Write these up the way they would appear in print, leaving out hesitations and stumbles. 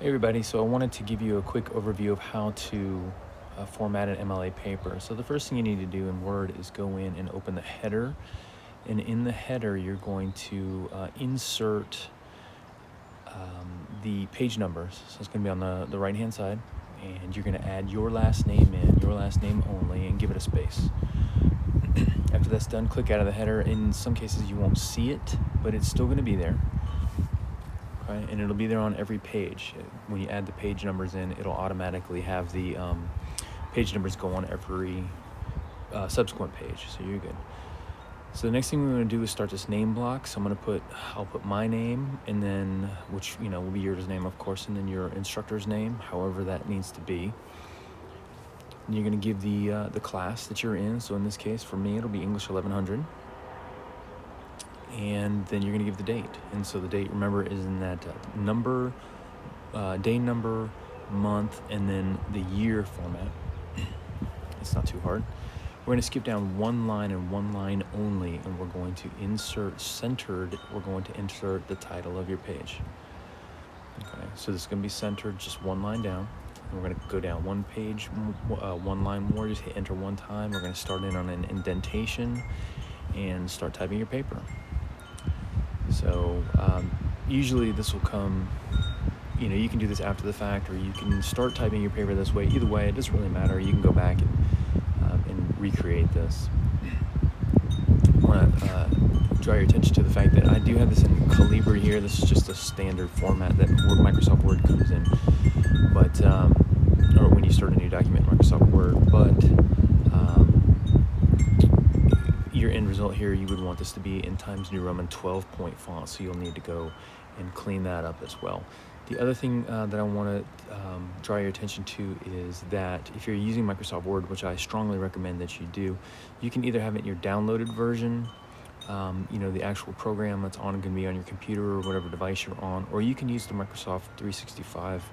Hey everybody, so I wanted to give you a quick overview of how to format an MLA paper. So the first thing you need to do in Word is go in and open the header, and in the header you're going to insert the page numbers. So it's going to be on the right hand side, and you're going to add your last name in, your last name only, and give it a space. After that's done, click out of the header. In some cases you won't see it, but it's still going to be there. Okay, and it'll be there on every page. When you add the page numbers in, it'll automatically have the page numbers go on every subsequent page, so you're good. So the next thing we're going to do is start this name block. So I'll put my name, and then, which will be your name, of course, and then your instructor's name, however that needs to be. And you're going to give the class that you're in. So in this case, for me, it'll be English 1100. And then you're going to give the date. And so the date, remember, is in that number, day number, month, and then the year format. It's not too hard. We're going to skip down one line and one line only, and we're going to insert centered. We're going to insert the title of your page. Okay, so this is going to be centered, just one line down. And we're going to go down one page, one line more, just hit enter one time. We're going to start in on an indentation and start typing your paper. So usually this will come, you can do this after the fact, or you can start typing your paper this way. Either way, it doesn't really matter. You can go back and recreate this. I want to draw your attention to the fact that I do have this in Calibri here. This is just a standard format that Microsoft Word comes in, but or when you start a new document in Microsoft Word, but your end result here, you would want this to be in Times New Roman 12-point font, so you'll need to go and clean that up as well. The other thing that I want to draw your attention to is that if you're using Microsoft Word, which I strongly recommend that you do, you can either have it in your downloaded version, the actual program that's going to be on your computer or whatever device you're on, or you can use the Microsoft 365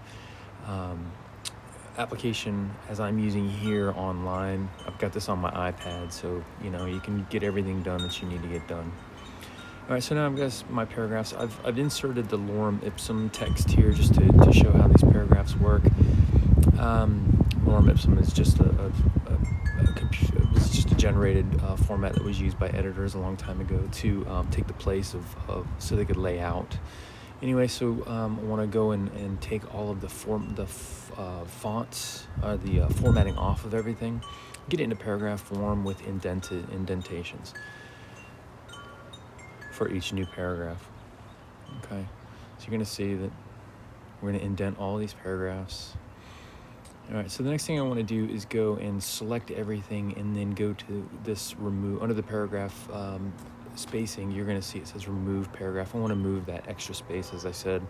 application as I'm using here online. I've got this on my iPad, so you can get everything done that you need to get done. All right, so now I've got my paragraphs. I've inserted the lorem ipsum text here just to show how these paragraphs work. Lorem ipsum is just a generated format that was used by editors a long time ago to take the place of so they could lay out. Anyway, so I want to go and take all of the fonts, the formatting off of everything, get it into paragraph form with indentations for each new paragraph. Okay, so you're going to see that we're going to indent all these paragraphs. All right, so the next thing I want to do is go and select everything, and then go to this remove under the paragraph spacing. You're going to see it says remove paragraph. I want to move that extra space, as I said,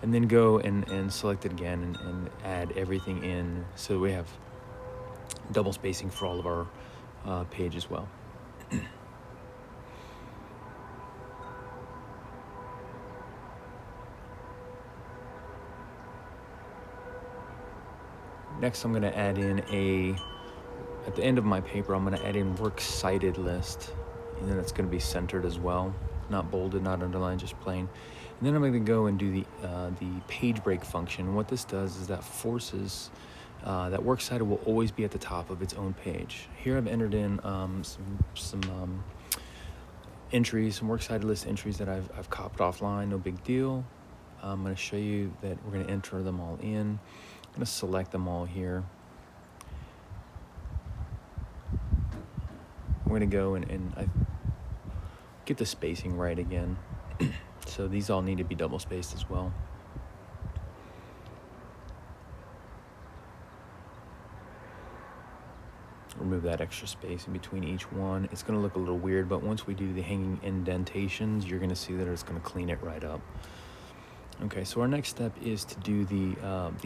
and then go and select it again and add everything in, so we have double spacing for all of our page as well. Next, I'm going to add in at the end of my paper, I'm going to add in works cited list, and then it's going to be centered as well, not bolded, not underlined, just plain. And then I'm going to go and do the page break function. And what this does is that forces that works cited will always be at the top of its own page. Here I've entered in some entries, some works cited list entries that I've copied offline, no big deal. I'm going to show you that we're going to enter them all in. I'm going to select them all here. We're going to go and I get the spacing right again. So these all need to be double spaced as well. Remove that extra space in between each one. It's going to look a little weird, but once we do the hanging indentations, you're going to see that it's going to clean it right up. Okay, so our next step is to do the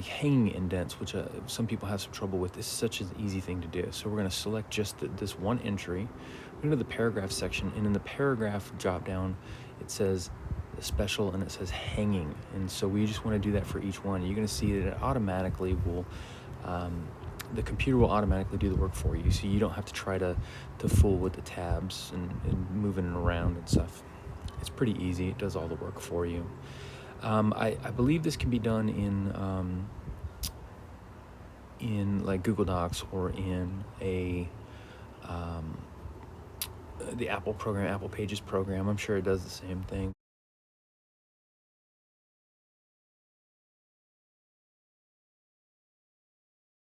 hanging indents, which some people have some trouble with. This is such an easy thing to do. So we're going to select just this one entry. We're going to the paragraph section, and in the paragraph drop down, it says special and it says hanging. And so we just want to do that for each one. You're going to see that it automatically will, the computer will automatically do the work for you, so you don't have to try to fool with the tabs and moving it around and stuff. It's pretty easy. It does all the work for you. I believe this can be done in like Google Docs or in um, the Apple program, Apple Pages program. I'm sure it does the same thing.